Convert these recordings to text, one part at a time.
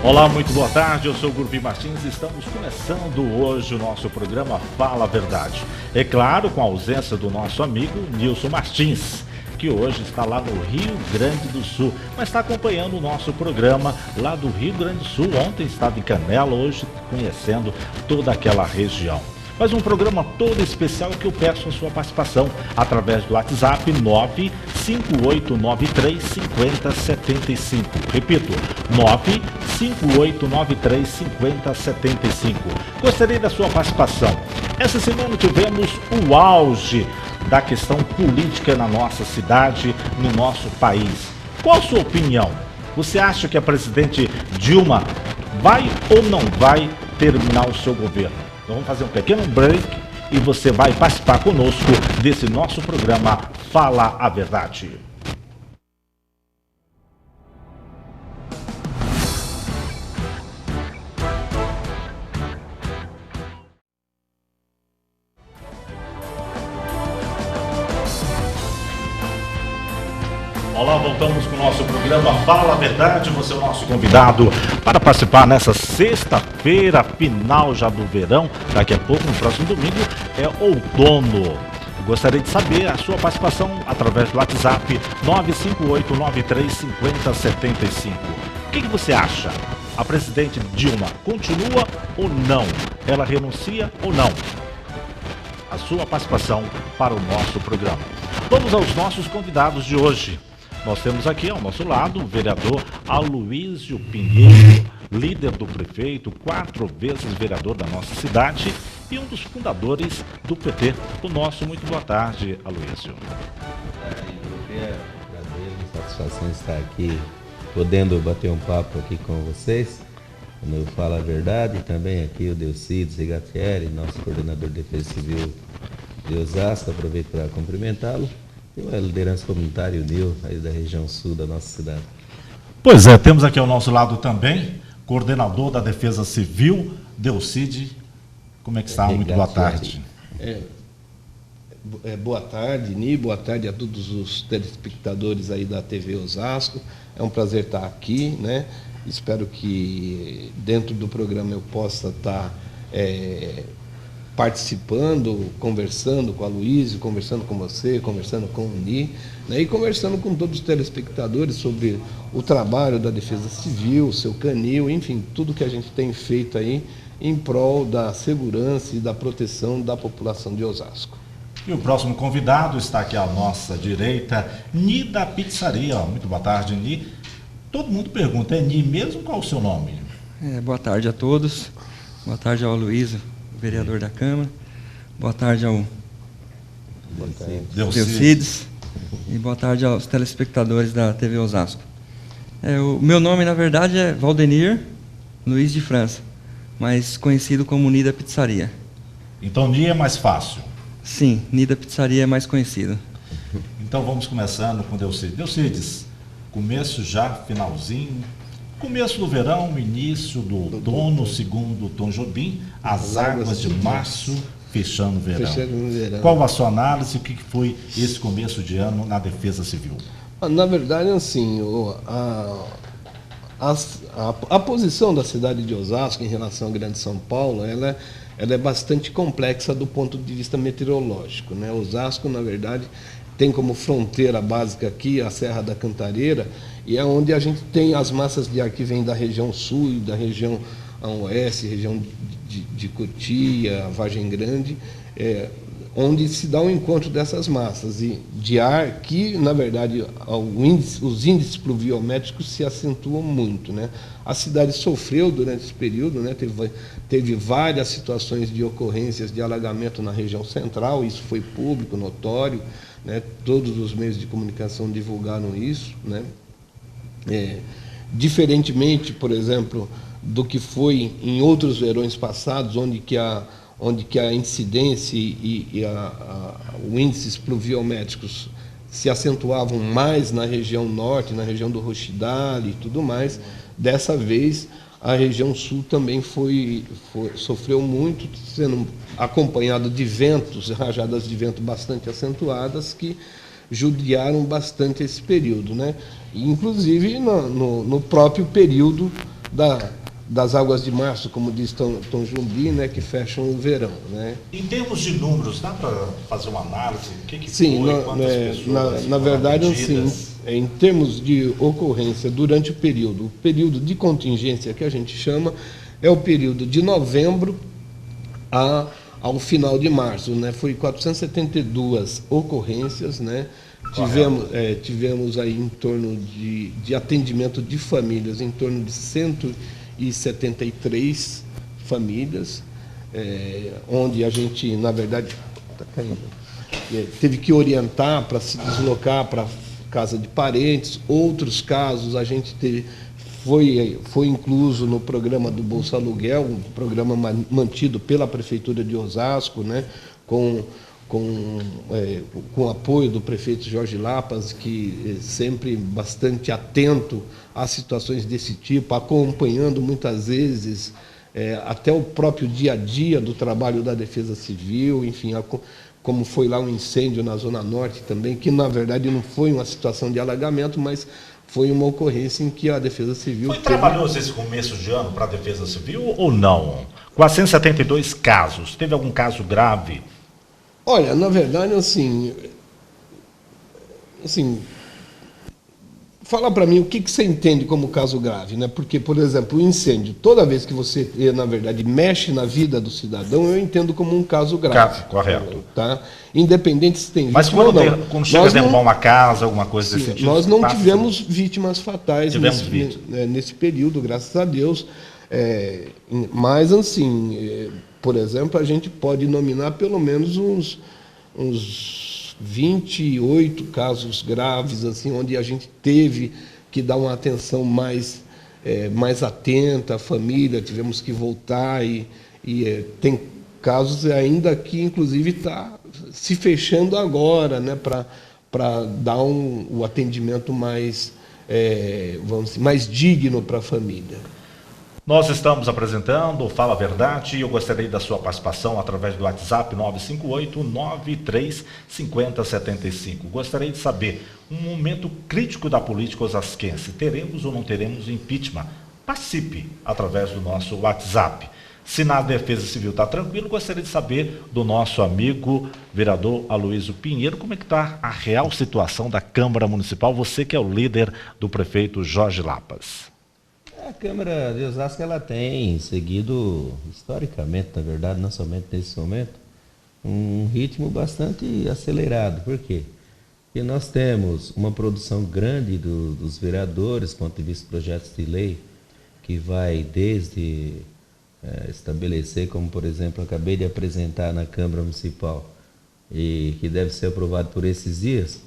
Olá, muito boa tarde, eu sou o Gurbi Martins e estamos começando hoje o nosso programa Fala a Verdade. É claro, com a ausência do nosso amigo Nilson Martins, que hoje está lá no Rio Grande do Sul, mas está acompanhando o nosso programa lá do Rio Grande do Sul. Ontem estava em Canela, hoje conhecendo toda aquela região. Mas um programa todo especial que eu peço a sua participação através do WhatsApp 958935075. Repito, 958935075. Gostaria da sua participação. Essa semana tivemos o auge da questão política na nossa cidade, no nosso país. Qual a sua opinião? Você acha que a presidente Dilma vai ou não vai terminar o seu governo? Então vamos fazer um pequeno break e você vai participar conosco desse nosso programa Fala a Verdade. Olá, voltamos com o nosso programa Fala a Verdade. Você é o nosso convidado para participar nessa sexta-feira, final já do verão. Daqui a pouco, no próximo domingo, é outono. Eu gostaria de saber a sua participação através do WhatsApp 958935075. O que você acha? A presidente Dilma continua ou não? Ela renuncia ou não? A sua participação para o nosso programa. Vamos aos nossos convidados de hoje. Nós temos aqui ao nosso lado o vereador Aloísio Pinheiro, líder do prefeito, 4 vezes vereador da nossa cidade e um dos fundadores do PT. O nosso muito boa tarde, Aloísio. É um prazer, uma satisfação estar aqui, podendo bater um papo aqui com vocês. Quando eu falo a verdade, também aqui o Delcides Rigatieri, nosso coordenador de Defesa Civil de Osasco, aproveito para cumprimentá-lo. E a liderança comunitária, o Nil, aí da região sul da nossa cidade. Pois é, temos aqui ao nosso lado também, coordenador da Defesa Civil, Delcide. Como é que está? Muito boa tarde. Boa tarde, Ni, boa tarde a todos os telespectadores aí da TV Osasco. É um prazer estar aqui, né? Espero que dentro do programa eu possa estar participando, conversando com a Aloísio, conversando com você, conversando com o Ni, né, e conversando com todos os telespectadores sobre o trabalho da Defesa Civil, o seu canil, enfim, tudo que a gente tem feito aí em prol da segurança e da proteção da população de Osasco. E o próximo convidado está aqui à nossa direita, Ni da Pizzaria. Muito boa tarde, Ni. Todo mundo pergunta, é Ni mesmo? Qual o seu nome? Boa tarde a todos. Boa tarde ao Aloísio, vereador da Câmara. Boa tarde ao Delcides. E boa tarde aos telespectadores da TV Osasco. O meu nome, na verdade, é Valdenir Luiz de França, mas conhecido como Ni da Pizzaria. Então, Ni é mais fácil. Sim, Ni da Pizzaria é mais conhecido. Então, vamos começando com Delcides. Delcides, começo já, finalzinho. Começo do verão, início do outono, segundo o Tom Jobim, as águas de março fechando o verão. Qual a sua análise? O que foi esse começo de ano na Defesa Civil? Na verdade, assim, a posição da cidade de Osasco em relação à Grande São Paulo, ela é bastante complexa do ponto de vista meteorológico, né? Osasco, na verdade, tem como fronteira básica aqui a Serra da Cantareira, e é onde a gente tem as massas de ar que vêm da região sul, da região oeste, região de Cotia, Vargem Grande, onde se dá um encontro dessas massas de ar que, na verdade, os índices pluviométricos se acentuam muito, né? A cidade sofreu durante esse período, né? Teve várias situações de ocorrências de alagamento na região central, isso foi público, notório, né? Todos os meios de comunicação divulgaram isso, né? Diferentemente, por exemplo, do que foi em outros verões passados, onde que a incidência e os índices pluviométricos se acentuavam mais na região norte, na região do Rochidale e tudo mais, dessa vez a região sul também sofreu muito, sendo acompanhado de ventos, rajadas de vento bastante acentuadas, que judiaram bastante esse período, né? Inclusive no próprio período das águas de março, como diz Tom Jumbi, né, que fecham o verão, né? Em termos de números, dá para fazer uma análise? O que Sim, foi? Quantas pessoas na verdade, atendidas? assim, em termos de ocorrência durante o período de contingência que a gente chama, é o período de novembro ao final de março, né? Foi 472 ocorrências, né? Tivemos aí em torno de atendimento de famílias, em torno de 173 famílias, onde a gente, na verdade, tá caindo, teve que orientar para se deslocar para casa de parentes. Outros casos a gente foi incluso no programa do Bolsa Aluguel, um programa mantido pela Prefeitura de Osasco, né, com apoio do prefeito Jorge Lapas, que é sempre bastante atento a situações desse tipo, acompanhando muitas vezes até o próprio dia a dia do trabalho da Defesa Civil, enfim, como foi lá um incêndio na Zona Norte também, que na verdade não foi uma situação de alagamento, mas foi uma ocorrência em que a Defesa Civil... Foi trabalhoso esse começo de ano para a Defesa Civil ou não? 472 casos, teve algum caso grave? Olha, na verdade, assim, fala para mim o que você entende como caso grave, né? Porque, por exemplo, o incêndio, toda vez que você, na verdade, mexe na vida do cidadão, eu entendo como um caso grave. Correto. Tá? Independente se tem vítima. Mas quando chega a derrubar uma casa, alguma coisa desse tipo... Nós não tivemos vítimas fatais nesse período, graças a Deus. Mas, assim, por exemplo, a gente pode nominar pelo menos uns 28 casos graves, assim, onde a gente teve que dar uma atenção mais atenta à família, tivemos que voltar e tem casos ainda que, inclusive, está se fechando agora, né, para dar o atendimento mais, vamos dizer, mais digno para a família. Nós estamos apresentando o Fala a Verdade e eu gostaria da sua participação através do WhatsApp 958-935075. Gostaria de saber, um momento crítico da política osasquense, teremos ou não teremos impeachment? Participe através do nosso WhatsApp. Se na Defesa Civil está tranquilo, gostaria de saber do nosso amigo vereador Aloysio Pinheiro, como é que está a real situação da Câmara Municipal, você que é o líder do prefeito Jorge Lapas. A Câmara de Osasco ela tem seguido, historicamente, na verdade, não somente nesse momento, um ritmo bastante acelerado. Por quê? Porque nós temos uma produção grande dos vereadores, quanto de vista de projetos de lei, que vai desde estabelecer, como por exemplo, acabei de apresentar na Câmara Municipal, e que deve ser aprovado por esses dias,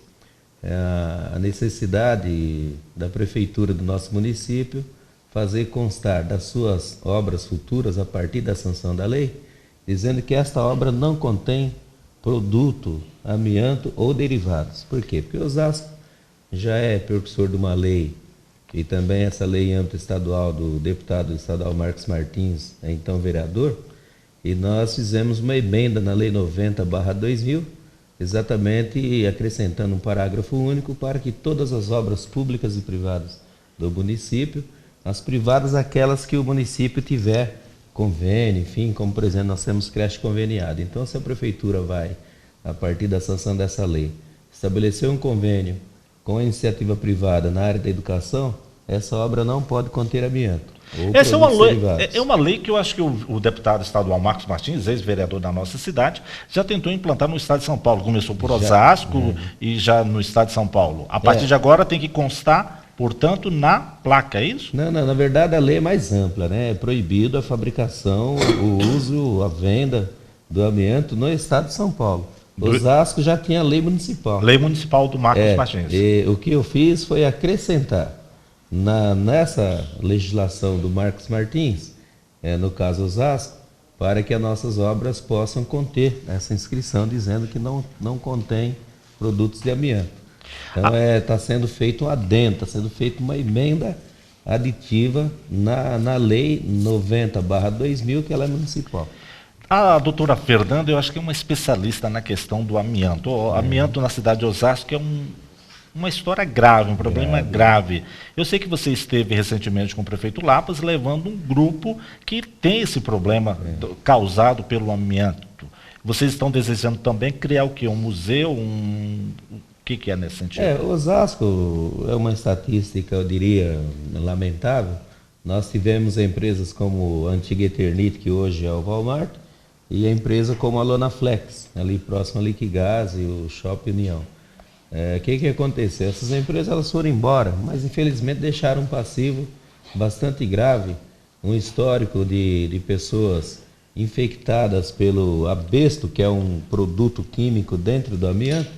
a necessidade da Prefeitura do nosso município fazer constar das suas obras futuras, a partir da sanção da lei, dizendo que esta obra não contém produto, amianto ou derivados. Por quê? Porque Osasco já é precursor de uma lei, e também essa lei em âmbito estadual do deputado estadual Marcos Martins, então vereador, e nós fizemos uma emenda na Lei 90/2000, exatamente acrescentando um parágrafo único para que todas as obras públicas e privadas do município, as privadas aquelas que o município tiver convênio, enfim, como por exemplo nós temos creche conveniada. Então se a prefeitura vai, a partir da sanção dessa lei, estabelecer um convênio com a iniciativa privada na área da educação, essa obra não pode conter amianto. Essa é uma lei que eu acho que o deputado estadual Marcos Martins, ex-vereador da nossa cidade, já tentou implantar no estado de São Paulo. Começou por Osasco e já no estado de São Paulo. A partir de agora tem que constar, portanto, na placa, é isso? Não, na verdade a lei é mais ampla, né? É proibido a fabricação, o uso, a venda do amianto no estado de São Paulo. Osasco já tinha lei municipal. Lei municipal do Marcos Martins. O que eu fiz foi acrescentar nessa legislação do Marcos Martins, no caso Osasco, para que as nossas obras possam conter essa inscrição dizendo que não contém produtos de amianto. Então está sendo feito um adendo, está sendo feita uma emenda aditiva na lei 90/2000, que ela é municipal. A doutora Fernanda, eu acho que é uma especialista na questão do amianto. O amianto na cidade de Osasco é uma história grave, um problema grave. Eu sei que você esteve recentemente com o prefeito Lapas levando um grupo que tem esse problema causado pelo amianto. Vocês estão desejando também criar o quê? Um museu? O que é nesse sentido? Osasco é uma estatística, eu diria, lamentável. Nós tivemos empresas como a antiga Eternit, que hoje é o Walmart, e a empresa como a Lonaflex, ali próximo a Liquigás e o Shopping União. O que aconteceu? Essas empresas elas foram embora, mas infelizmente deixaram um passivo bastante grave, um histórico de pessoas infectadas pelo asbesto, que é um produto químico dentro do amianto,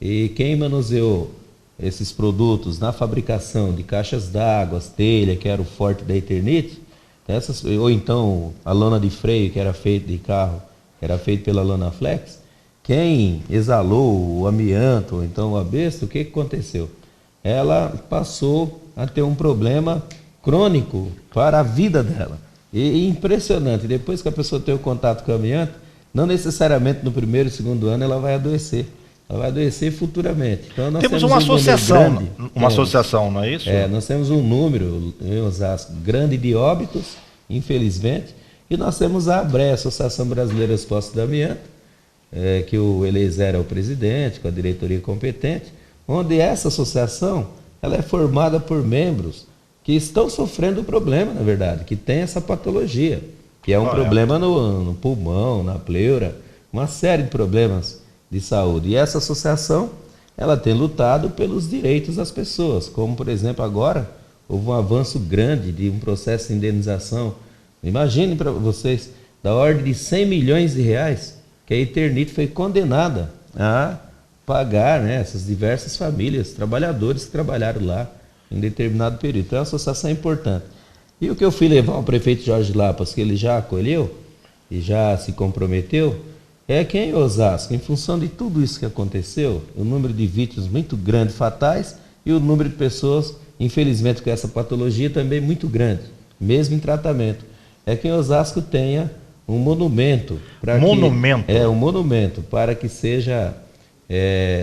e quem manuseou esses produtos na fabricação de caixas d'água, telha, que era o forte da Eternit, ou então a lona de freio, que era feita de carro, que era feita pela Lonaflex, quem exalou o amianto, ou então o asbesto, o que aconteceu? Ela passou a ter um problema crônico para a vida dela. E impressionante, depois que a pessoa tem o contato com o amianto, não necessariamente no primeiro e segundo ano ela vai adoecer. Ela vai adoecer futuramente. Então, nós temos uma associação, associação, não é isso? Nós temos um número em Osasco grande de óbitos, infelizmente, e nós temos a ABRE, Associação Brasileira dos Postos de Amianto, que o Eliezer é o presidente, com a diretoria competente, onde essa associação ela é formada por membros que estão sofrendo o problema, na verdade, que tem essa patologia, que é um problema no pulmão, na pleura, uma série de problemas de saúde. E essa associação ela tem lutado pelos direitos das pessoas, como, por exemplo, agora houve um avanço grande de um processo de indenização. Imagine para vocês, da ordem de 100 milhões de reais, que a Eternit foi condenada a pagar, né, essas diversas famílias, trabalhadores que trabalharam lá em determinado período. Então, a associação é importante. E o que eu fui levar ao prefeito Jorge Lapas, que ele já acolheu e já se comprometeu, é que em Osasco, em função de tudo isso que aconteceu, o número de vítimas muito grande, fatais, e o número de pessoas, infelizmente, com essa patologia também muito grande, mesmo em tratamento, é que em Osasco tenha um monumento. Um monumento para que seja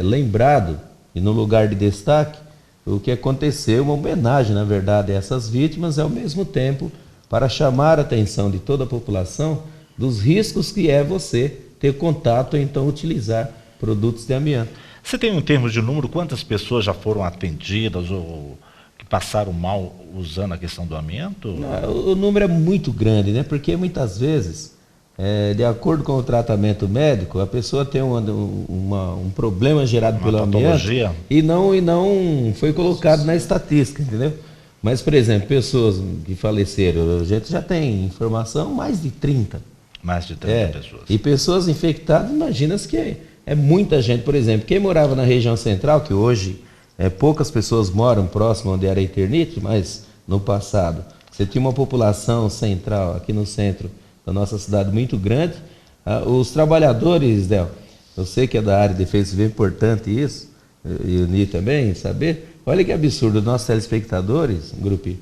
lembrado, e no lugar de destaque, o que aconteceu, uma homenagem, na verdade, a essas vítimas, e ao mesmo tempo para chamar a atenção de toda a população dos riscos que é você ter contato ou então utilizar produtos de amianto. Você tem um termo de número, quantas pessoas já foram atendidas ou que passaram mal usando a questão do amianto? O número é muito grande, né? Porque muitas vezes, de acordo com o tratamento médico, a pessoa tem um problema gerado pelo amianto e não foi colocado na estatística, entendeu? Mas, por exemplo, pessoas que faleceram, a gente já tem informação, mais de 30. Mais de 30 pessoas. E pessoas infectadas, imagina-se que é muita gente. Por exemplo, quem morava na região central, que hoje poucas pessoas moram próximo onde era a Eternit, mas no passado você tinha uma população central aqui no centro da nossa cidade muito grande. Os trabalhadores, Del, eu sei que é da área de defesa civil, é importante isso, e o NI também, saber. Olha que absurdo, nossos telespectadores, grupinho,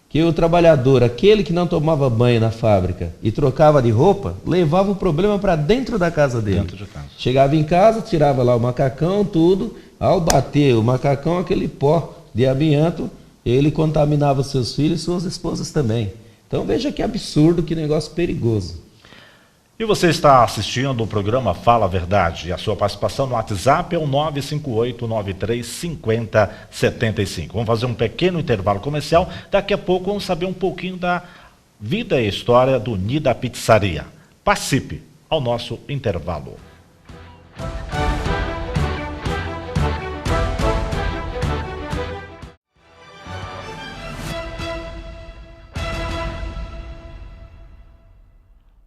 que o trabalhador, aquele que não tomava banho na fábrica e trocava de roupa, levava o problema para dentro da casa dele. Dentro de casa. Chegava em casa, tirava lá o macacão, tudo, ao bater o macacão, aquele pó de amianto, ele contaminava seus filhos e suas esposas também. Então veja que absurdo, que negócio perigoso. E você está assistindo o programa Fala a Verdade. E a sua participação no WhatsApp é o 958-93-50-75. Vamos fazer um pequeno intervalo comercial. Daqui a pouco vamos saber um pouquinho da vida e história do Nida Pizzaria. Participe ao nosso intervalo.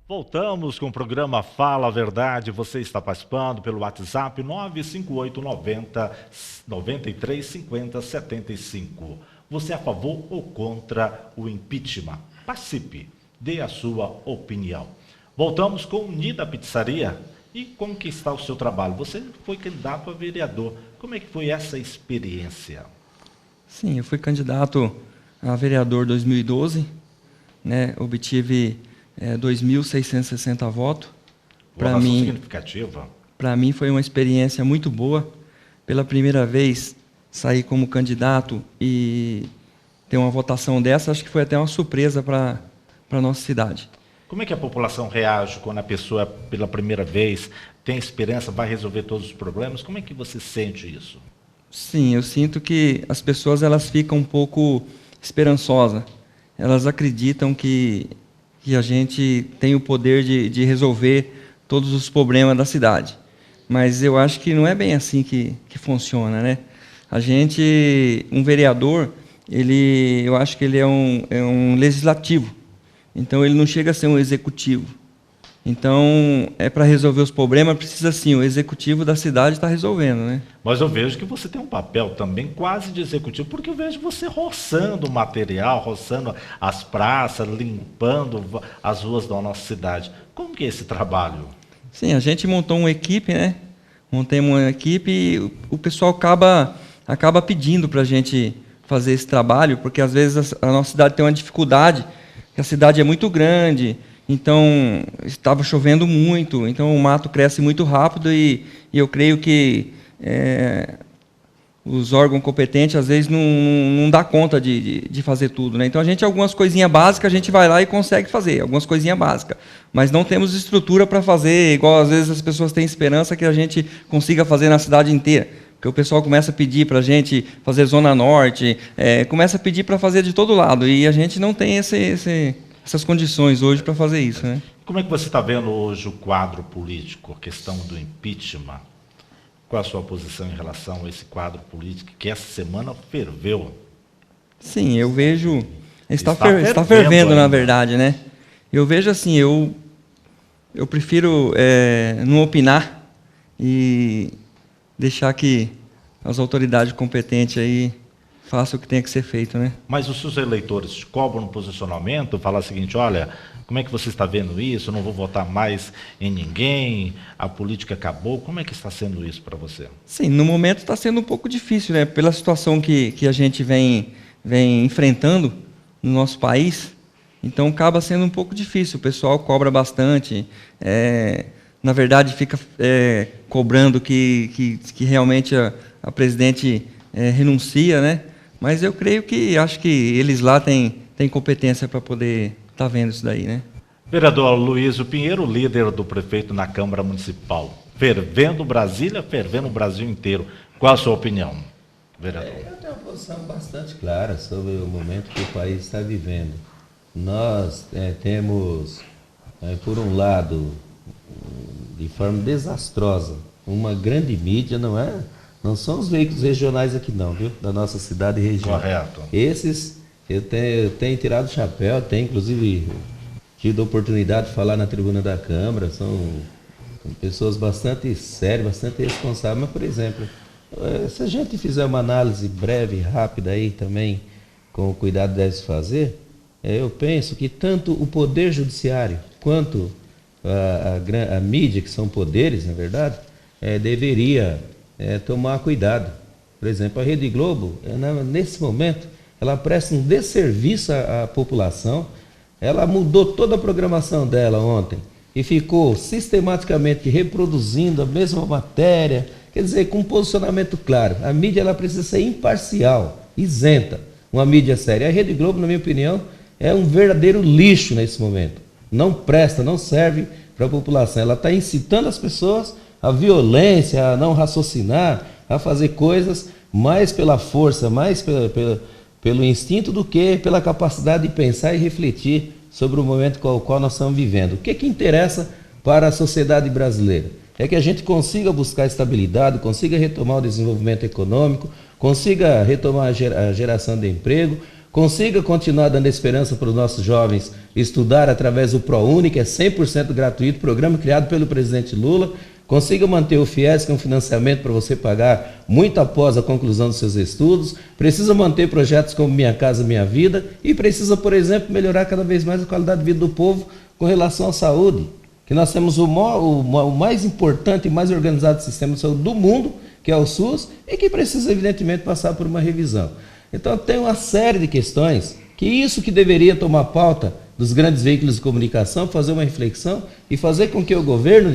Voltamos com o programa Fala a Verdade. Você está participando pelo WhatsApp 958-93-50-75. Você é a favor ou contra o impeachment? Participe, dê a sua opinião. Voltamos com o Nida Pizzaria. E como que está o seu trabalho? Você foi candidato a vereador. Como é que foi essa experiência? Sim, eu fui candidato a vereador 2012, né? Obtive 2.660 votos. Para mim, significativa. Para mim foi uma experiência muito boa. Pela primeira vez sair como candidato e ter uma votação dessa, acho que foi até uma surpresa para a nossa cidade. Como é que a população reage quando a pessoa, pela primeira vez, tem esperança, vai resolver todos os problemas? Como é que você sente isso? Sim, eu sinto que as pessoas elas ficam um pouco esperançosas. Elas acreditam que a gente tem o poder de resolver todos os problemas da cidade. Mas eu acho que não é bem assim que funciona, né? Um vereador, eu acho que ele é um legislativo. Então, ele não chega a ser um executivo. Então, para resolver os problemas, precisa sim, o executivo da cidade está resolvendo, né? Mas eu vejo que você tem um papel também quase de executivo, porque eu vejo você roçando o material, roçando as praças, limpando as ruas da nossa cidade. Como que é esse trabalho? Sim, a gente montou uma equipe, né? Montamos uma equipe e o pessoal acaba pedindo para a gente fazer esse trabalho, porque às vezes a nossa cidade tem uma dificuldade, que a cidade é muito grande, então estava chovendo muito, então o mato cresce muito rápido e eu creio que os órgãos competentes às vezes não dá conta de fazer tudo, né? Então algumas coisinhas básicas a gente vai lá e consegue fazer, algumas coisinhas básicas, mas não temos estrutura para fazer, igual às vezes as pessoas têm esperança que a gente consiga fazer na cidade inteira. Porque o pessoal começa a pedir para a gente fazer Zona Norte, começa a pedir para fazer de todo lado, e a gente não tem essas condições hoje para fazer isso, né? Como é que você está vendo hoje o quadro político, a questão do impeachment? Qual a sua posição em relação a esse quadro político que essa semana ferveu? Sim, eu vejo... Está fervendo, na verdade, né? Eu vejo assim, eu prefiro não opinar e deixar que as autoridades competentes aí façam o que tem que ser feito, né? Mas os seus eleitores te cobram um posicionamento, falar o seguinte, olha, como é que você está vendo isso? Eu não vou votar mais em ninguém, a política acabou. Como é que está sendo isso para você? Sim, no momento está sendo um pouco difícil, né? Pela situação que a gente vem enfrentando no nosso país, então acaba sendo um pouco difícil. O pessoal cobra bastante, na verdade fica cobrando que realmente a presidente renuncia, né? Mas eu creio acho que eles lá têm competência para poder estar vendo isso daí, né? Vereador Luísio Pinheiro, líder do prefeito na Câmara Municipal. Fervendo Brasília, fervendo o Brasil inteiro. Qual a sua opinião, vereador? Eu tenho uma posição bastante clara sobre o momento que o país está vivendo. Nós temos, por um lado, de forma desastrosa, uma grande mídia, não são os veículos regionais aqui não, viu? Da nossa cidade e região. Correto. Esses, eu tenho tirado o chapéu, tenho inclusive tido a oportunidade de falar na tribuna da Câmara, são pessoas bastante sérias, bastante responsáveis, mas, por exemplo, se a gente fizer uma análise breve, rápida aí também, com o cuidado que deve se fazer, eu penso que tanto o Poder Judiciário quanto a mídia, que são poderes, na verdade, deveria tomar cuidado. Por exemplo, a Rede Globo, nesse momento, ela presta um desserviço à população. Ela mudou toda a programação dela ontem e ficou sistematicamente reproduzindo a mesma matéria, quer dizer, com um posicionamento claro. A mídia ela precisa ser imparcial, isenta, uma mídia séria. A Rede Globo, na minha opinião, é um verdadeiro lixo nesse momento. Não presta, não serve para a população. Ela está incitando as pessoas à violência, a não raciocinar, a fazer coisas mais pela força, mais pelo instinto do que pela capacidade de pensar e refletir sobre o momento com o qual nós estamos vivendo. O que interessa para a sociedade brasileira? É que a gente consiga buscar estabilidade, consiga retomar o desenvolvimento econômico, consiga retomar a geração de emprego, consiga continuar dando esperança para os nossos jovens estudar através do ProUni, que é 100% gratuito, programa criado pelo presidente Lula, consiga manter o FIES, que é um financiamento para você pagar muito após a conclusão dos seus estudos, precisa manter projetos como Minha Casa Minha Vida e precisa, por exemplo, melhorar cada vez mais a qualidade de vida do povo com relação à saúde, que nós temos o mais importante e mais organizado sistema de saúde do mundo, que é o SUS, e que precisa, evidentemente, passar por uma revisão. Então, tem uma série de questões que isso que deveria tomar pauta dos grandes veículos de comunicação, fazer uma reflexão e fazer com que o governo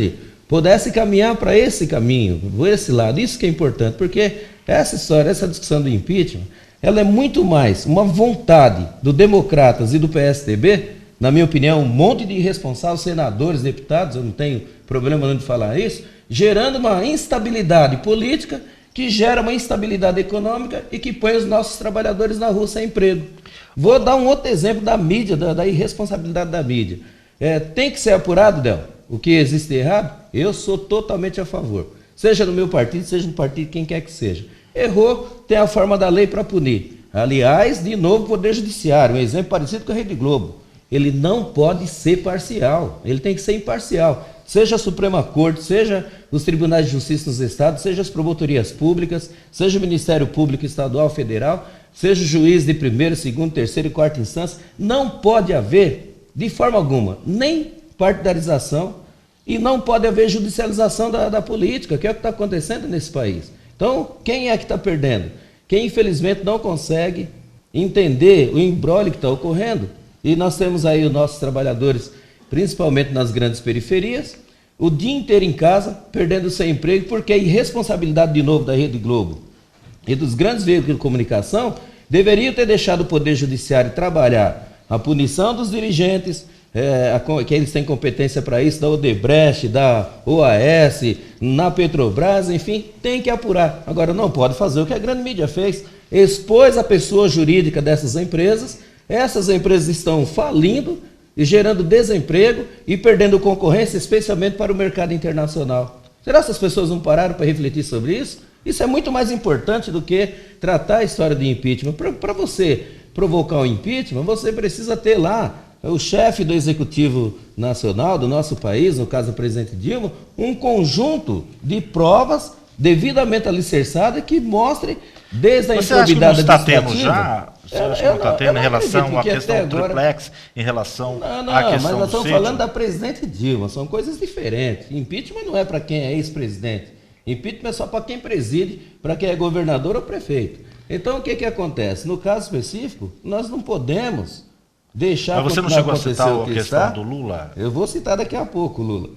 pudesse caminhar para esse caminho, por esse lado. Isso que é importante, porque essa história, essa discussão do impeachment, ela é muito mais uma vontade do Democratas e do PSDB, na minha opinião, um monte de irresponsáveis, senadores, deputados, eu não tenho problema nenhum de falar isso, gerando uma instabilidade política que gera uma instabilidade econômica e que põe os nossos trabalhadores na rua sem emprego. Vou dar um outro exemplo da mídia, da irresponsabilidade da mídia. Tem que ser apurado, Del, o que existe de errado? Eu sou totalmente a favor. Seja no meu partido, seja no partido, quem quer que seja. Errou, tem a forma da lei para punir. Aliás, de novo, o Poder Judiciário, um exemplo parecido com a Rede Globo. Ele não pode ser parcial, ele tem que ser imparcial. Seja a Suprema Corte, seja os tribunais de justiça nos estados, seja as promotorias públicas, seja o Ministério Público Estadual, Federal, seja o juiz de primeira, segunda, terceira e quarta instância, não pode haver, de forma alguma, nem partidarização e não pode haver judicialização da política, que é o que está acontecendo nesse país. Então, quem é que está perdendo? Quem, infelizmente, não consegue entender o imbróglio que está ocorrendo. E nós temos aí os nossos trabalhadores, principalmente nas grandes periferias, o dia inteiro em casa, perdendo seu emprego, porque a irresponsabilidade, de novo, da Rede Globo e dos grandes veículos de comunicação deveriam ter deixado o Poder Judiciário trabalhar a punição dos dirigentes, que eles têm competência para isso, da Odebrecht, da OAS, na Petrobras, enfim, tem que apurar. Agora, não pode fazer o que a grande mídia fez, expôs a pessoa jurídica dessas empresas. Essas empresas estão falindo e gerando desemprego e perdendo concorrência, especialmente para o mercado internacional. Será que essas pessoas não pararam para refletir sobre isso? Isso é muito mais importante do que tratar a história de impeachment. Para você provocar um impeachment, você precisa ter lá o chefe do Executivo Nacional do nosso país, no caso o presidente Dilma, um conjunto de provas devidamente alicerçadas que mostrem desde a improbidade administrativa. Você acha que não está tendo em relação à questão do triplex, em relação à questão do mas nós estamos falando da presidente Dilma, são coisas diferentes. Impeachment não é para quem é ex-presidente. Impeachment é só para quem preside, para quem é governador ou prefeito. Então, o que acontece? No caso específico, nós não podemos deixar... Mas você não chegou a citar a questão do Lula? Eu vou citar daqui a pouco, Lula.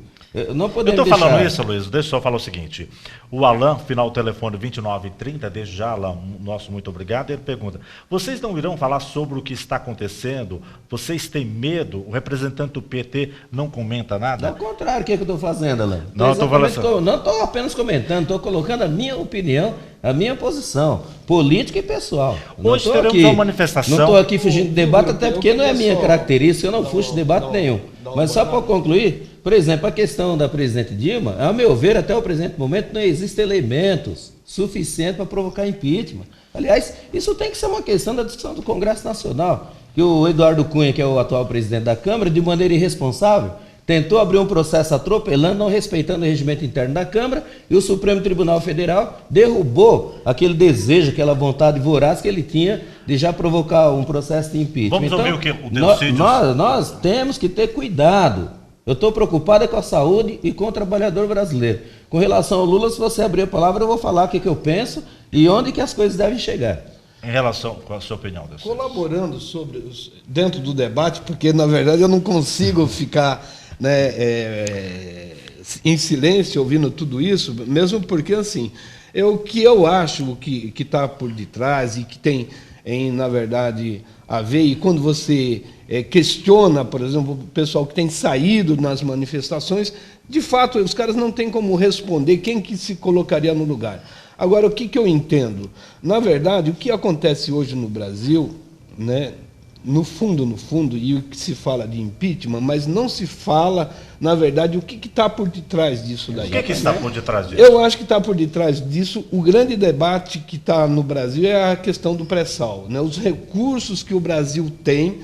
Não podemos deixar... falando isso, Luiz, deixa eu só falar o seguinte. O Alain, final do telefone 2930, desde já, Alain, nosso muito obrigado, ele pergunta, vocês não irão falar sobre o que está acontecendo? Vocês têm medo? O representante do PT não comenta nada? Ao contrário, o que eu estou fazendo, Alain? Não estou apenas comentando, estou colocando a minha opinião, a minha posição, política e pessoal. Hoje teremos uma manifestação... Não estou aqui fugindo de debate, até porque não é minha característica, eu não fujo de debate nenhum. Mas só para concluir, por exemplo, a questão da presidente Dilma, a meu ver, até o presente momento, não existem elementos suficientes para provocar impeachment. Aliás, isso tem que ser uma questão da discussão do Congresso Nacional, que o Eduardo Cunha, que é o atual presidente da Câmara, de maneira irresponsável, tentou abrir um processo atropelando, não respeitando o regimento interno da Câmara, e o Supremo Tribunal Federal derrubou aquele desejo, aquela vontade voraz que ele tinha de já provocar um processo de impeachment. Vamos ouvir o que o Delcídio... Nós temos que ter cuidado. Eu estou preocupado com a saúde e com o trabalhador brasileiro. Com relação ao Lula, se você abrir a palavra, eu vou falar o que eu penso e onde que as coisas devem chegar. Em relação, qual a sua opinião, Delcídio? Colaborando dentro do debate, porque, na verdade, eu não consigo ficar... em silêncio ouvindo tudo isso, mesmo porque assim, o que eu acho que está por detrás e que tem na verdade a ver, e quando você questiona, por exemplo, o pessoal que tem saído nas manifestações, de fato os caras não têm como responder quem que se colocaria no lugar. Agora, o que eu entendo? Na verdade, o que acontece hoje no Brasil, no fundo, e o que se fala de impeachment, mas não se fala, na verdade, o que está por detrás disso daí. O que está por detrás disso? Eu acho que está por detrás disso, o grande debate que está no Brasil é a questão do pré-sal, os recursos que o Brasil tem,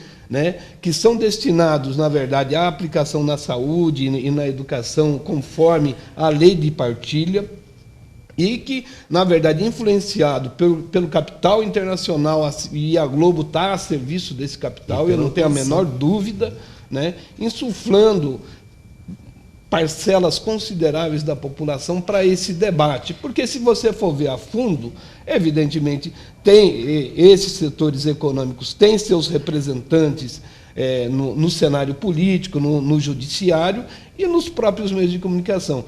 que são destinados, na verdade, à aplicação na saúde e na educação, conforme a lei de partilha, e que, na verdade, influenciado pelo capital internacional, e a Globo está a serviço desse capital, eu não tenho a menor dúvida, insuflando parcelas consideráveis da população para esse debate. Porque, se você for ver a fundo, evidentemente, esses setores econômicos têm seus representantes no cenário político, no judiciário e nos próprios meios de comunicação.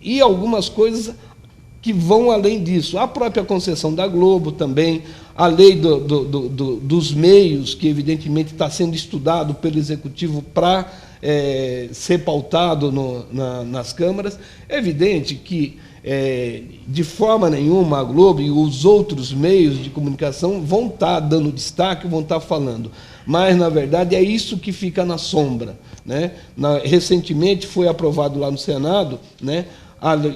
E algumas coisas que vão além disso. A própria concessão da Globo também, a lei dos meios, que evidentemente está sendo estudado pelo Executivo para ser pautado nas câmaras. É evidente que, de forma nenhuma, a Globo e os outros meios de comunicação vão estar dando destaque, vão estar falando. Mas, na verdade, é isso que fica na sombra, né? Recentemente foi aprovado lá no Senado, né,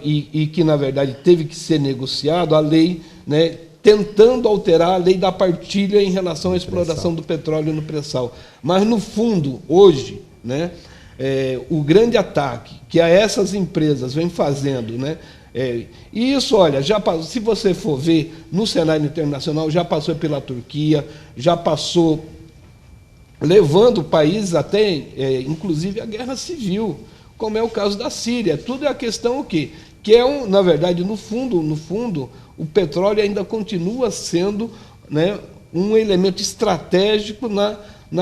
e que, na verdade, teve que ser negociado a lei, né, tentando alterar a lei da partilha em relação à exploração do petróleo no pré-sal. Mas, no fundo, hoje, né, o grande ataque que essas empresas vêm fazendo, né, e isso, olha, já passou, se você for ver no cenário internacional, já passou pela Turquia, já passou levando países até, inclusive, a guerra civil, como é o caso da Síria. Tudo é a questão o quê? Que na verdade, no fundo, o petróleo ainda continua sendo, né, um elemento estratégico na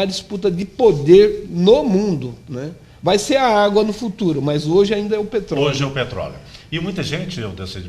disputa de poder no mundo, né? Vai ser a água no futuro, mas hoje ainda é o petróleo. Hoje é o petróleo. E muita gente,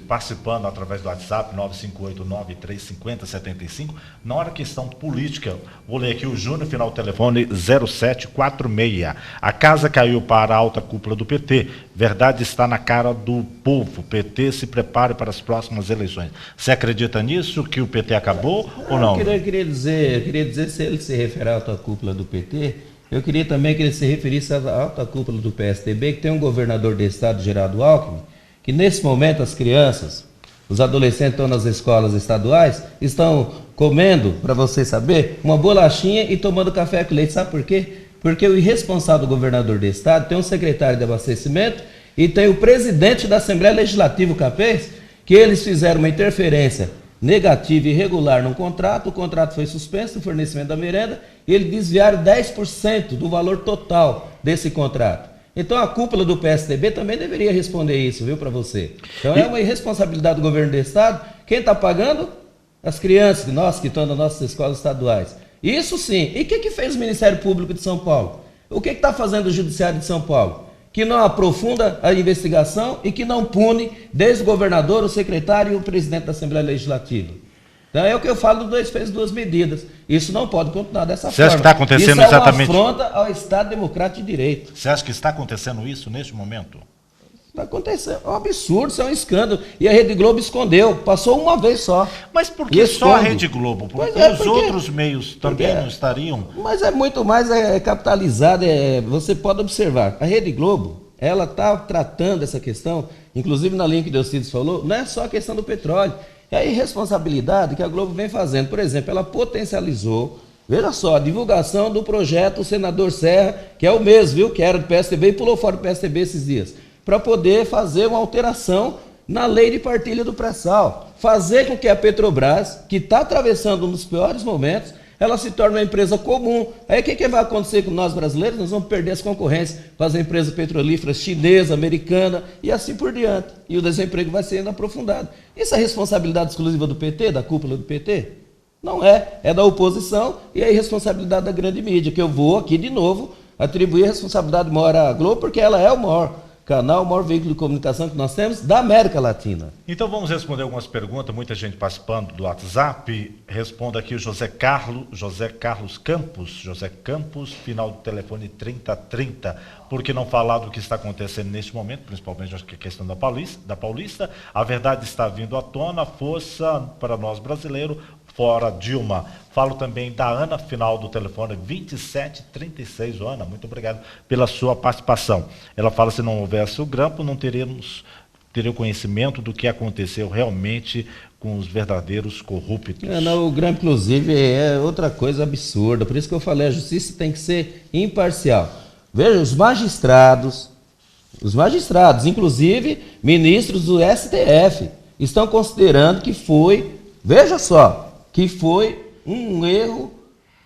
participando através do WhatsApp, 958-9350-75, na hora questão política. Vou ler aqui o Júnior, final do telefone 0746. A casa caiu para a alta cúpula do PT. Verdade está na cara do povo. PT se prepare para as próximas eleições. Você acredita nisso, que o PT acabou ou não? Eu queria dizer, se ele se refere à alta cúpula do PT, eu queria também que ele se referisse à alta cúpula do PSDB, que tem um governador do estado, Geraldo Alckmin, que nesse momento as crianças, os adolescentes que estão nas escolas estaduais, estão comendo, para você saber, uma bolachinha e tomando café com leite. Sabe por quê? Porque o irresponsável governador do estado tem um secretário de abastecimento e tem o presidente da Assembleia Legislativa, o Capês, que eles fizeram uma interferência negativa e irregular num contrato, o contrato foi suspenso, o fornecimento da merenda, e eles desviaram 10% do valor total desse contrato. Então a cúpula do PSDB também deveria responder isso, viu, para você. Então é uma irresponsabilidade do governo do estado. Quem está pagando? As crianças, nós que estão nas nossas escolas estaduais. Isso sim. E o que fez o Ministério Público de São Paulo? O que está fazendo o Judiciário de São Paulo? Que não aprofunda a investigação e que não pune desde o governador, o secretário e o presidente da Assembleia Legislativa. Então é o que eu falo, fez duas medidas. Isso não pode continuar dessa forma. Você acha que está acontecendo isso exatamente? É uma afronta ao Estado Democrático de Direito. Você acha que está acontecendo isso neste momento? Está acontecendo. É um absurdo, isso é um escândalo. E a Rede Globo escondeu, passou uma vez só. Mas por que só a Rede Globo? Porque os outros meios também não estariam? Mas é muito mais capitalizada. Você pode observar. A Rede Globo, ela está tratando essa questão, inclusive na linha que Delcides falou, não é só a questão do petróleo. É a irresponsabilidade que a Globo vem fazendo. Por exemplo, ela potencializou, veja só, a divulgação do projeto do senador Serra, que é o mesmo, viu, que era do PSDB e pulou fora do PSDB esses dias, para poder fazer uma alteração na lei de partilha do pré-sal. Fazer com que a Petrobras, que está atravessando um dos piores momentos, ela se torne uma empresa comum. Aí o que vai acontecer com nós brasileiros? Nós vamos perder as concorrências com as empresas petrolíferas chinesa, americana e assim por diante. E o desemprego vai sendo aprofundado. Isso é responsabilidade exclusiva do PT, da cúpula do PT? Não é. É da oposição e é irresponsabilidade da grande mídia, que eu vou aqui de novo atribuir a responsabilidade maior à Globo, porque ela é o maior canal, o maior veículo de comunicação que nós temos da América Latina. Então vamos responder algumas perguntas, muita gente participando do WhatsApp. Responda aqui o José Carlos Campos, final do telefone 3030. Por que não falar do que está acontecendo neste momento, principalmente a questão da Paulista? A verdade está vindo à tona, força para nós brasileiros, fora Dilma. Falo também da Ana, final do telefone 2736. Ana, muito obrigado pela sua participação. Ela fala, se não houvesse o grampo, não teria o conhecimento do que aconteceu realmente com os verdadeiros corruptos. O grampo, inclusive, é outra coisa absurda. Por isso que eu falei, a justiça tem que ser imparcial. Veja, os magistrados, inclusive ministros do STF, estão considerando que foi, veja só, que foi um erro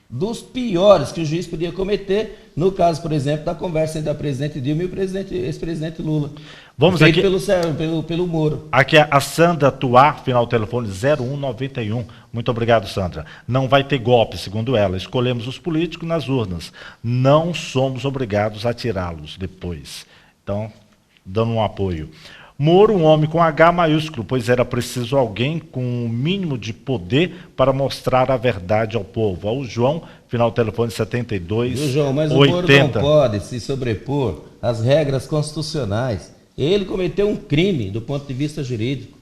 dos piores que o juiz podia cometer, no caso, por exemplo, da conversa entre a presidente Dilma e o ex-presidente Lula. Vamos feito aqui pelo Moro. Aqui é a Sandra Tuar, final telefone 0191. Muito obrigado, Sandra. Não vai ter golpe, segundo ela. Escolhemos os políticos nas urnas. Não somos obrigados a tirá-los depois. Então, dando um apoio. Moro, um homem com H maiúsculo, pois era preciso alguém com um mínimo de poder para mostrar a verdade ao povo. Ao João, final telefone 72, Viu, João, mas 80. o Moro não pode se sobrepor às regras constitucionais. Ele cometeu um crime do ponto de vista jurídico.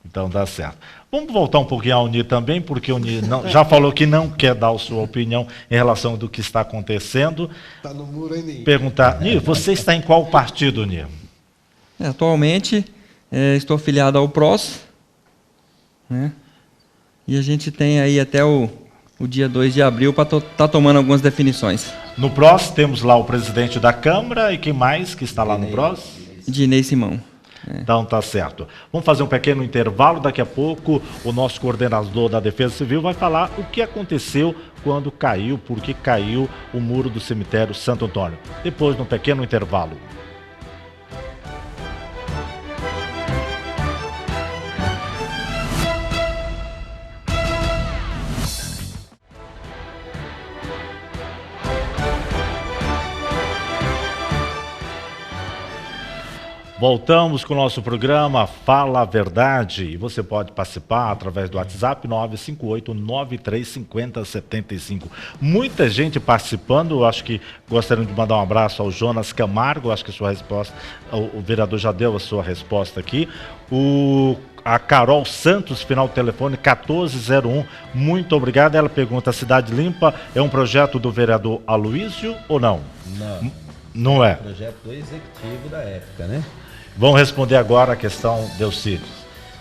Então dá certo. Vamos voltar um pouquinho ao Nir também, porque o Nir já falou que não quer dar a sua opinião em relação do que está acontecendo. Está no muro aí, nem. Perguntar, Nir, você está em qual partido, Nir? Atualmente, estou afiliado ao PROS, né? E a gente tem aí até o dia 2 de abril para estar tomando algumas definições. No PROS temos lá o presidente da Câmara e quem mais que está lá no PROS? Dinei Simão. Então tá certo. Vamos fazer um pequeno intervalo, daqui a pouco o nosso coordenador da Defesa Civil vai falar o que aconteceu quando caiu, por que caiu o muro do cemitério Santo Antônio. Depois de um pequeno intervalo. Voltamos com o nosso programa Fala a Verdade. E você pode participar através do WhatsApp 958-9350-75. Muita gente participando. Eu acho que gostaria de mandar um abraço ao Jonas Camargo. Eu acho que a sua resposta, o vereador já deu a sua resposta aqui. A Carol Santos, final do telefone 1401. Muito obrigado. Ela pergunta: a Cidade Limpa é um projeto do vereador Aloísio ou não? Não. Não é. Projeto do executivo da época, né? Vamos responder agora a questão Delcídio.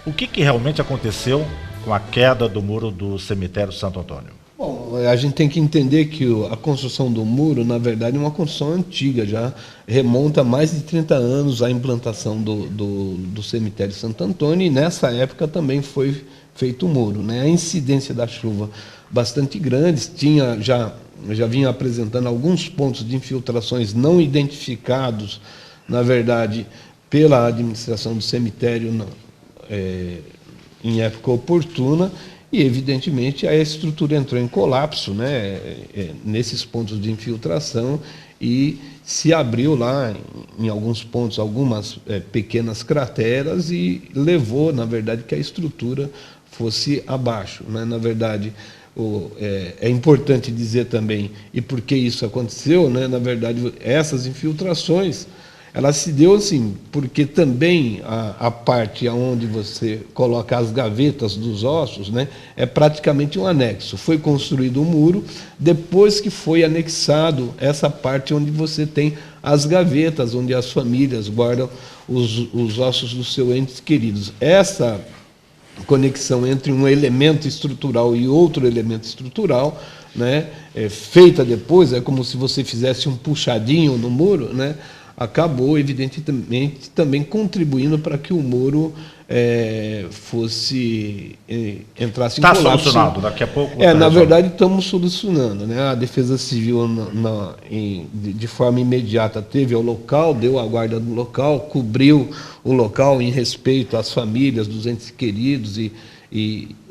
O que realmente aconteceu com a queda do muro do cemitério Santo Antônio? Bom, a gente tem que entender que a construção do muro, na verdade, é uma construção antiga, já remonta a mais de 30 anos a implantação do cemitério Santo Antônio, e nessa época também foi feito o muro, né? A incidência da chuva bastante grande, já vinha apresentando alguns pontos de infiltrações não identificados, na verdade, pela administração do cemitério em época oportuna, e, evidentemente, a estrutura entrou em colapso, né, nesses pontos de infiltração, e se abriu lá, em alguns pontos, algumas pequenas crateras, e levou, na verdade, que a estrutura fosse abaixo, né? Na verdade, é importante dizer também, e por que isso aconteceu, né? Na verdade, essas infiltrações, ela se deu assim, porque também a parte onde você coloca as gavetas dos ossos, né, é praticamente um anexo. Foi construído um muro, depois que foi anexado essa parte onde você tem as gavetas, onde as famílias guardam os ossos dos seus entes queridos. Essa conexão entre um elemento estrutural e outro elemento estrutural, né, feita depois, é como se você fizesse um puxadinho no muro, né, acabou, evidentemente, também contribuindo para que o muro entrasse em colapso. Está solucionado, daqui a pouco... Na verdade, estamos solucionando, né? A Defesa Civil, de forma imediata, teve ao local, deu a guarda no local, cobriu o local em respeito às famílias dos entes queridos e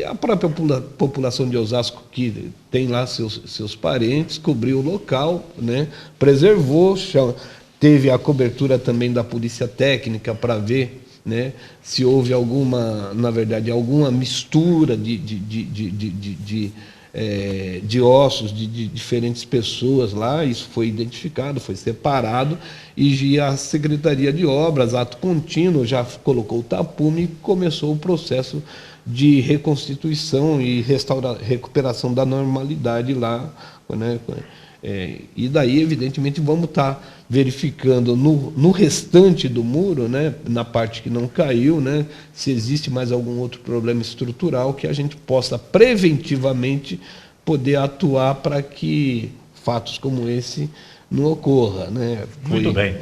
a própria população de Osasco, que tem lá seus parentes, cobriu o local, né? Preservou, teve a cobertura também da polícia técnica para ver, né, se houve alguma mistura de ossos de diferentes pessoas lá. Isso foi identificado, foi separado, e a Secretaria de Obras, ato contínuo, já colocou o tapume e começou o processo de reconstituição e recuperação da normalidade lá, né? E daí, evidentemente, vamos estar verificando no restante do muro, né, na parte que não caiu, né, se existe mais algum outro problema estrutural que a gente possa preventivamente poder atuar para que fatos como esse não ocorra, né? Muito bem.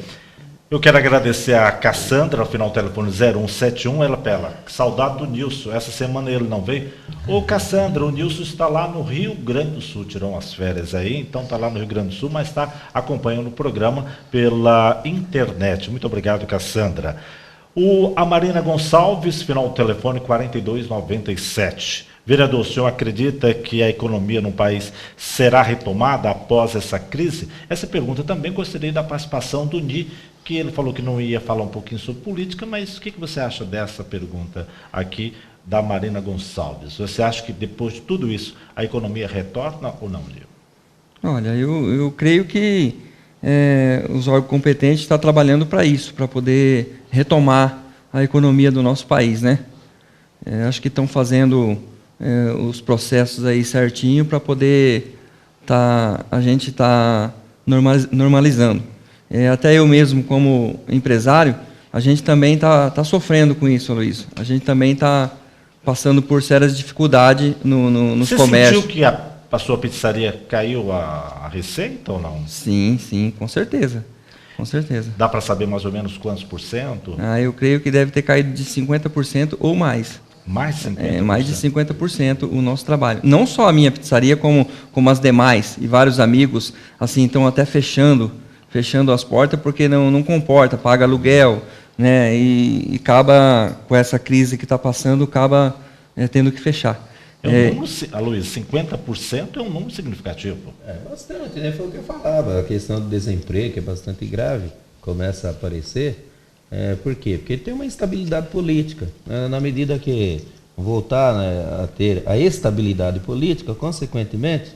Eu quero agradecer a Cassandra, ao final do telefone 0171, ela pela saudade do Nilson, essa semana ele não veio. Ô Cassandra, o Nilson está lá no Rio Grande do Sul, tirou umas férias aí, então está lá no Rio Grande do Sul, mas está acompanhando o programa pela internet. Muito obrigado, Cassandra. A Marina Gonçalves, final do telefone 4297. Vereador, o senhor acredita que a economia no país será retomada após essa crise? Essa pergunta também gostaria da participação do Ni, que ele falou que não ia falar um pouquinho sobre política, mas o que você acha dessa pergunta aqui da Marina Gonçalves? Você acha que depois de tudo isso a economia retorna ou não, Ni? Olha, eu creio que os órgãos competentes estão trabalhando para isso, para poder retomar a economia do nosso país, né? Acho que estão fazendo os processos aí certinho para poder a gente estar normalizando. Até eu mesmo, como empresário, a gente também está sofrendo com isso, Luiz. A gente também está passando por sérias dificuldades nos comércios. Você sentiu que a sua pizzaria caiu a receita ou não? Sim, com certeza. Com certeza. Dá para saber mais ou menos quantos por cento? Eu creio que deve ter caído de 50% ou mais. Mais de 50%? Mais de 50% o nosso trabalho. Não só a minha pizzaria, como as demais. E vários amigos assim estão até fechando as portas porque não comporta, paga aluguel, né? E acaba, com essa crise que está passando, acaba tendo que fechar. Luiz, 50% é um número significativo. Bastante, né? Foi o que eu falava. A questão do desemprego, que é bastante grave, começa a aparecer. Por quê? Porque tem uma instabilidade política. Na medida que voltar, né, a ter a estabilidade política, consequentemente,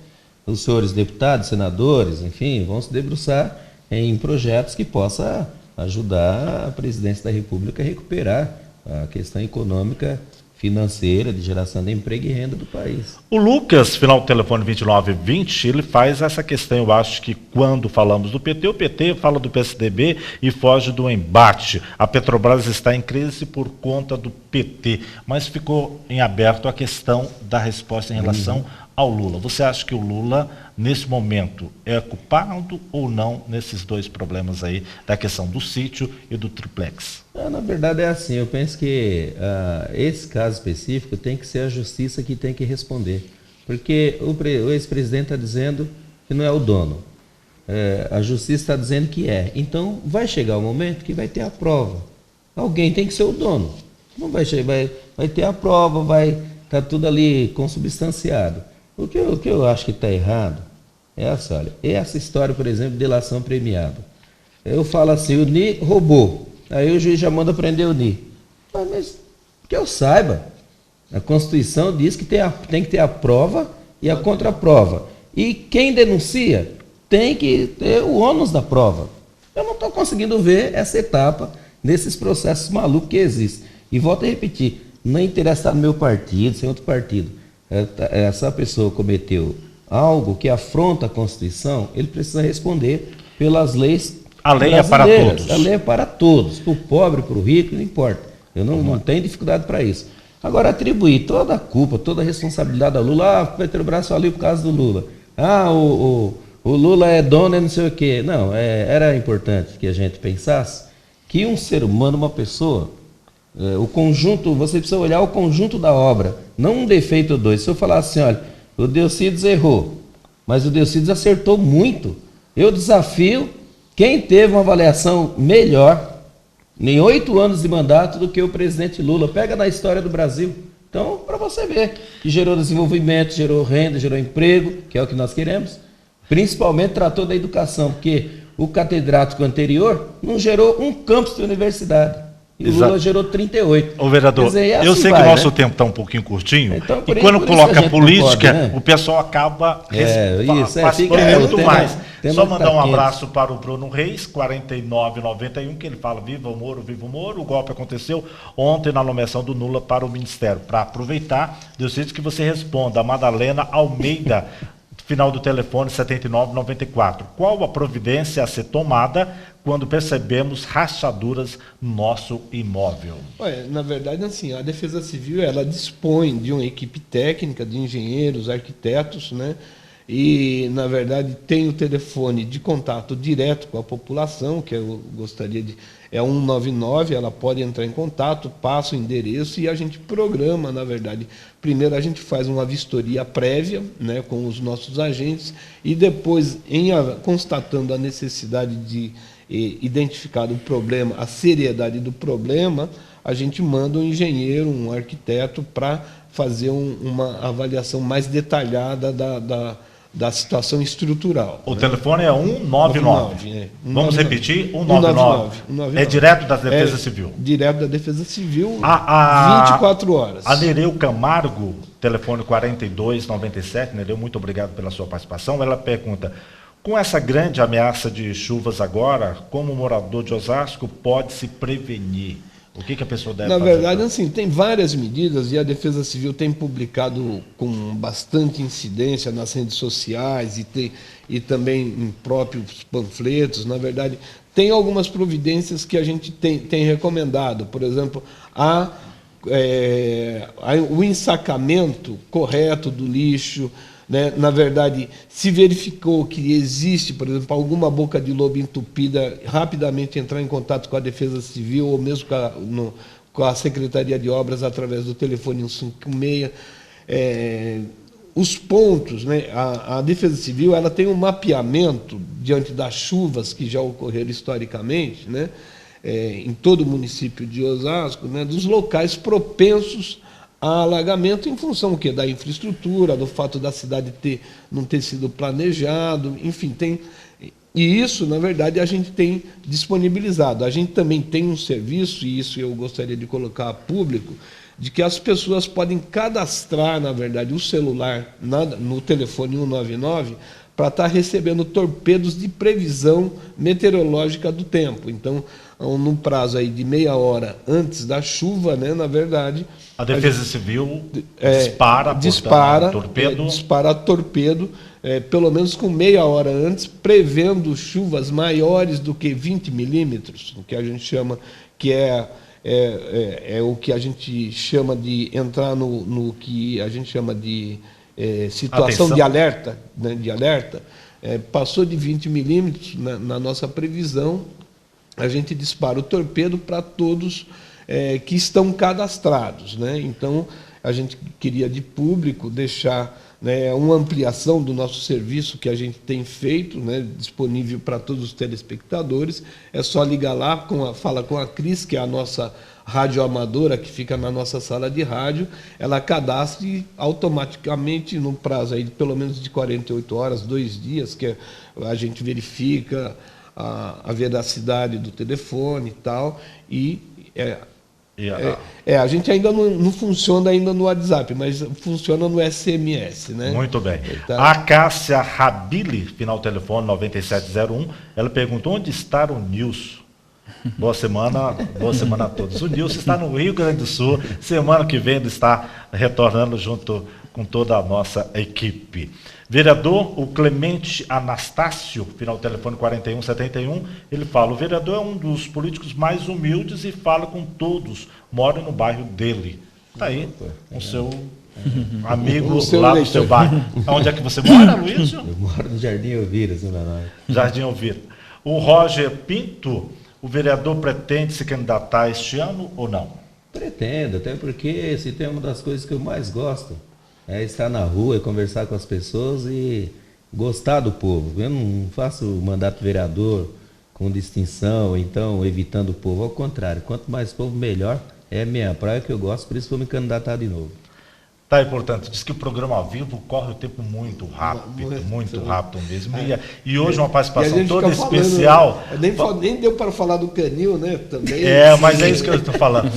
os senhores deputados, senadores, enfim, vão se debruçar em projetos que possam ajudar a presidência da República a recuperar a questão econômica, financeira, de geração de emprego e renda do país. O Lucas, final do telefone 2920, ele faz essa questão. Eu acho que quando falamos do PT, o PT fala do PSDB e foge do embate. A Petrobras está em crise por conta do PT, mas ficou em aberto a questão da resposta em relação ao Lula. Você acha que o Lula, nesse momento, é culpado ou não nesses dois problemas aí, da questão do sítio e do triplex? Na verdade é assim, eu penso que esse caso específico tem que ser a justiça que tem que responder, porque o ex-presidente está dizendo que não é o dono, a justiça está dizendo que é, então vai chegar o momento que vai ter a prova, alguém tem que ser o dono, não vai chegar, vai ter a prova, vai estar tudo ali consubstanciado. O que eu acho que está errado é essa história, por exemplo, de delação premiada. Eu falo assim, o Ni roubou, aí o juiz já manda prender o Ni. Mas que eu saiba, a Constituição diz que tem que ter a prova e a contraprova. E quem denuncia tem que ter o ônus da prova. Eu não estou conseguindo ver essa etapa nesses processos malucos que existem. E volto a repetir, não interessa no meu partido, sem outro partido. Essa pessoa cometeu algo que afronta a Constituição, ele precisa responder pelas leis. A lei é para todos. A lei é para todos, para o pobre, para o rico, não importa. Eu não tenho dificuldade para isso. Agora, atribuir toda a culpa, toda a responsabilidade ao Lula, a Petrobras faliu por causa do Lula. O Lula é dono e não sei o quê. Não, era importante que a gente pensasse que um ser humano, uma pessoa, o conjunto, você precisa olhar o conjunto da obra, não um defeito ou dois. Se eu falar assim, olha, o Delcides errou, mas o Delcides acertou muito. Eu desafio quem teve uma avaliação melhor em 8 anos de mandato do que o presidente Lula. Pega na história do Brasil. Então, para você ver que gerou desenvolvimento, gerou renda, gerou emprego, que é o que nós queremos. Principalmente tratou da educação, porque o catedrático anterior não gerou um campus de universidade. E o Lula gerou 38. Ô, vereador, dizer, assim eu sei que o nosso tempo está um pouquinho curtinho, então, e quando coloca a política, né? O pessoal acaba participando muito mais. Só mandar um abraço para o Bruno Reis, 4991, que ele fala, viva o Moro, o golpe aconteceu ontem na nomeação do Lula para o Ministério. Para aproveitar, Deus diz que você responda, a Madalena Almeida, final do telefone 7994. Qual a providência a ser tomada quando percebemos rachaduras no nosso imóvel? Na verdade, assim, a Defesa Civil ela dispõe de uma equipe técnica de engenheiros, arquitetos, né? e, na verdade, tem o telefone de contato direto com a população, que eu gostaria de... É 199, ela pode entrar em contato, passa o endereço e a gente programa, na verdade. Primeiro a gente faz uma vistoria prévia, né, com os nossos agentes, e depois, constatando a necessidade de identificar o problema, a seriedade do problema, a gente manda um engenheiro, um arquiteto, para fazer uma avaliação mais detalhada da situação estrutural. O telefone é 199. Vamos repetir? 199. É direto da Defesa Civil. Direto da Defesa Civil, 24 horas. A Nereu Camargo, telefone 4297. Nereu, muito obrigado pela sua participação. Ela pergunta: com essa grande ameaça de chuvas agora, como morador de Osasco pode se prevenir? O que a pessoa deve fazer? Na verdade, assim, tem várias medidas e a Defesa Civil tem publicado com bastante incidência nas redes sociais e também em próprios panfletos. Na verdade, tem algumas providências que a gente tem recomendado. Por exemplo, o ensacamento correto do lixo, né? Na verdade, se verificou que existe, por exemplo, alguma boca de lobo entupida, rapidamente entrar em contato com a Defesa Civil ou mesmo com a Secretaria de Obras através do telefone 156. Os pontos, né? A Defesa Civil ela tem um mapeamento diante das chuvas que já ocorreram historicamente, né? Em todo o município de Osasco, né? Dos locais propensos a alagamento em função do quê? Da infraestrutura, do fato da cidade não ter sido planejado, enfim, e isso, na verdade, a gente tem disponibilizado. A gente também tem um serviço, e isso eu gostaria de colocar a público, de que as pessoas podem cadastrar, na verdade, o celular no telefone 199 para estar recebendo torpedos de previsão meteorológica do tempo. Então, num prazo aí de meia hora antes da chuva, né, na verdade... A Defesa Civil dispara torpedo, pelo menos com meia hora antes, prevendo chuvas maiores do que 20 milímetros, o que a gente chama, que é o que a gente chama de entrar no que a gente chama de situação de alerta, né, passou de 20 milímetros na nossa previsão, a gente dispara o torpedo para todos que estão cadastrados, né? Então, a gente queria de público deixar, né, uma ampliação do nosso serviço que a gente tem feito, né, disponível para todos os telespectadores. É só ligar lá, fala com a Cris, que é a nossa radioamadora, que fica na nossa sala de rádio, ela cadastra e automaticamente, no prazo aí de pelo menos de 48 horas, 2 dias, que a gente verifica a veracidade do telefone e tal, a gente ainda não funciona ainda no WhatsApp, mas funciona no SMS, né? Muito bem. A Cássia Rabili, final telefone 9701, ela perguntou: onde está o Nilson? Boa semana a todos. O Nilson está no Rio Grande do Sul, semana que vem ele está retornando junto com toda a nossa equipe. Vereador, o Clemente Anastácio, final telefone 4171, ele fala: o vereador é um dos políticos mais humildes e fala com todos, mora no bairro dele. Está aí, com seu amigo lá do seu bairro. Onde é que você mora, Luiz? Eu moro no Jardim Elvira, Zona Norte. Jardim Elvira. O Roger Pinto, o vereador pretende se candidatar este ano ou não? Pretendo, até porque se tem uma das coisas que eu mais gosto, é estar na rua e conversar com as pessoas e gostar do povo. Eu não faço mandato vereador com distinção, então evitando o povo. Ao contrário, quanto mais povo, melhor. É minha praia que eu gosto, por isso vou me candidatar de novo. Tá, e portanto, diz que o programa ao vivo corre o tempo muito rápido, muito rápido mesmo. E hoje uma participação toda especial. Nem deu para falar do Canil, né? Também. Mas é isso que eu estou falando.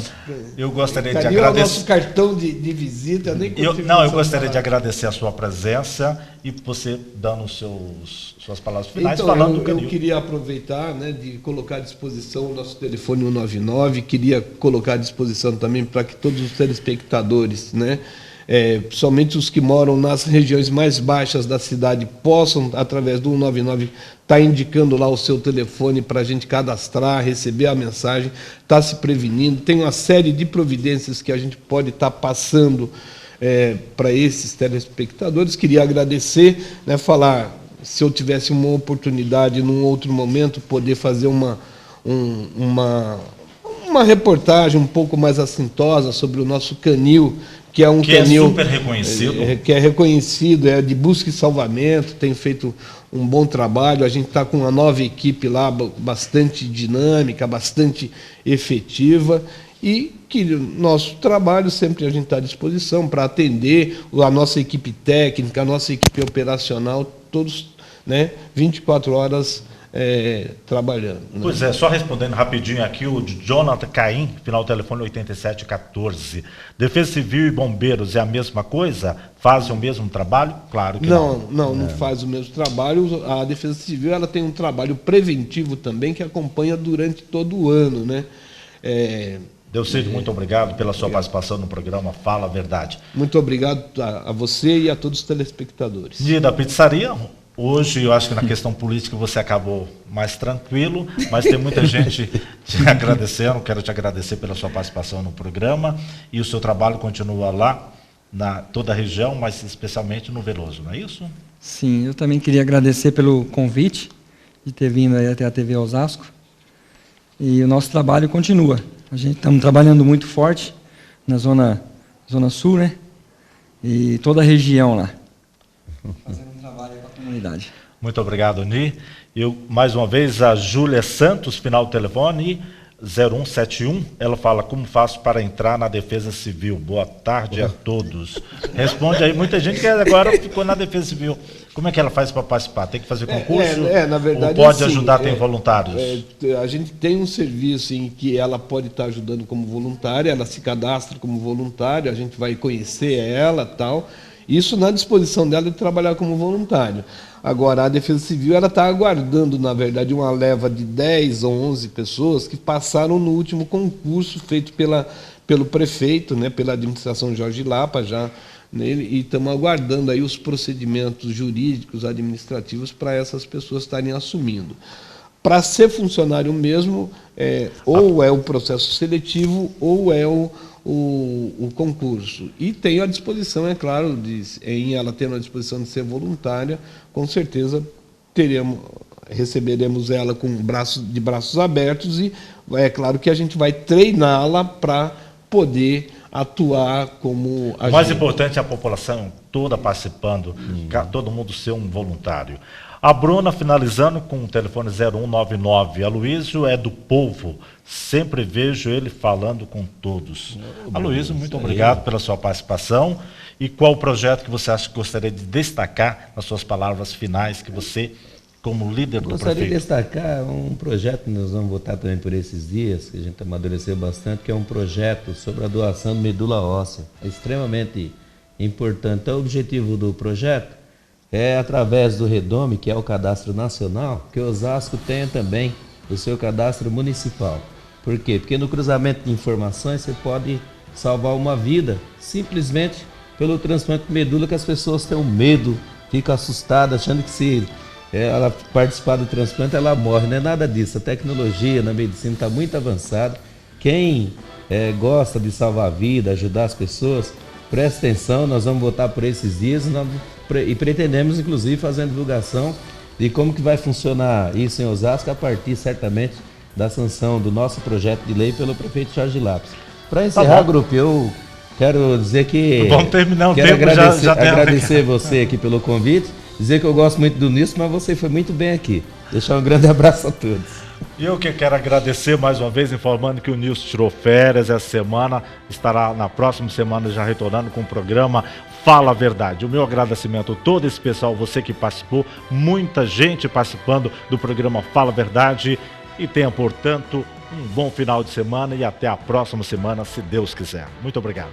Eu gostaria de agradecer. É o nosso cartão de visita. Eu gostaria de agradecer a sua presença e você dando suas palavras finais, então, falando do Canil. Eu queria aproveitar, né, de colocar à disposição o nosso telefone 199, queria colocar à disposição também para que todos os telespectadores, né, somente os que moram nas regiões mais baixas da cidade possam, através do 199, estar indicando lá o seu telefone para a gente cadastrar, receber a mensagem, estar se prevenindo. Tem uma série de providências que a gente pode estar passando para esses telespectadores. Queria agradecer, né, falar, se eu tivesse uma oportunidade num outro momento, poder fazer uma reportagem um pouco mais assintosa sobre o nosso canil, que é um canil... é super reconhecido. Que é reconhecido, é de busca e salvamento, tem feito um bom trabalho. A gente está com uma nova equipe lá, bastante dinâmica, bastante efetiva, e que nosso trabalho sempre a gente está à disposição para atender a nossa equipe técnica, a nossa equipe operacional, todos, né, 24 horas trabalhando. Né? Pois é, só respondendo rapidinho aqui, o Jonathan Caim, final do telefone 8714. Defesa Civil e Bombeiros é a mesma coisa? Fazem o mesmo trabalho? Claro que não. Não faz o mesmo trabalho. A Defesa Civil ela tem um trabalho preventivo também que acompanha durante todo o ano, né? Delcídio, muito obrigado pela sua participação no programa Fala a Verdade. Muito obrigado a você e a todos os telespectadores. Dia da pizzaria. Hoje, eu acho que na questão política você acabou mais tranquilo, mas tem muita gente te agradecendo. Quero te agradecer pela sua participação no programa, e o seu trabalho continua lá, na toda a região, mas especialmente no Veloso, não é isso? Sim, eu também queria agradecer pelo convite de ter vindo aí até a TV Osasco. E o nosso trabalho continua. A gente estamos trabalhando muito forte na zona sul, né? E toda a região lá. Fazendo um trabalho para a comunidade. Muito obrigado, Ni. Eu, mais uma vez, a Júlia Santos, final do telefone 0171, ela fala: como faço para entrar na Defesa Civil? Boa tarde a todos. Responde aí, muita gente que agora ficou na Defesa Civil. Como é que ela faz para participar? Tem que fazer concurso? Na verdade, ou pode assim, ajudar, tem voluntários? A gente tem um serviço em que ela pode estar ajudando como voluntária, ela se cadastra como voluntária, a gente vai conhecer ela e tal. Isso na disposição dela de trabalhar como voluntário. Agora, a Defesa Civil está aguardando, na verdade, uma leva de 10 ou 11 pessoas que passaram no último concurso feito pelo prefeito, né, pela administração Jorge Lapa, já nele, e estamos aguardando aí os procedimentos jurídicos, administrativos, para essas pessoas estarem assumindo. Para ser funcionário mesmo, ou é o processo seletivo, ou é o concurso. E tenho à disposição, é claro, em ela tendo a disposição de ser voluntária, com certeza receberemos ela de braços abertos, e é claro que a gente vai treiná-la para poder atuar como agente. O mais importante é a população toda participando, todo mundo ser um voluntário. A Bruna, finalizando com o telefone 0199. Aloysio é do povo, sempre vejo ele falando com todos. Aloysio, muito obrigado pela sua participação. E qual o projeto que você acha que gostaria de destacar nas suas palavras finais, que você, como líder do prefeito? Gostaria de destacar um projeto que nós vamos votar também por esses dias, que a gente amadureceu bastante, que é um projeto sobre a doação de medula óssea. É extremamente importante. Então, o objetivo do projeto é, através do REDOME, que é o cadastro nacional, que Osasco tenha também o seu cadastro municipal. Por quê? Porque no cruzamento de informações você pode salvar uma vida simplesmente pelo transplante de medula, que as pessoas têm um medo, ficam assustadas, achando que se ela participar do transplante ela morre. Não é nada disso. A tecnologia na medicina está muito avançada. Quem gosta de salvar a vida, ajudar as pessoas, preste atenção, nós vamos votar por esses dias e pretendemos, inclusive, fazer uma divulgação de como que vai funcionar isso em Osasco, a partir, certamente, da sanção do nosso projeto de lei pelo prefeito Jorge Lopes. Para encerrar, grupo, eu quero dizer que... Vamos terminar o quero tempo, agradecer você aqui pelo convite, dizer que eu gosto muito do Nilson, mas você foi muito bem aqui. Deixar um grande abraço a todos. E eu que quero agradecer mais uma vez, informando que o Nilson tirou férias essa semana, estará na próxima semana já retornando com o programa Fala a Verdade. O meu agradecimento a todo esse pessoal, você que participou, muita gente participando do programa Fala a Verdade, e tenha, portanto, um bom final de semana e até a próxima semana, se Deus quiser. Muito obrigado.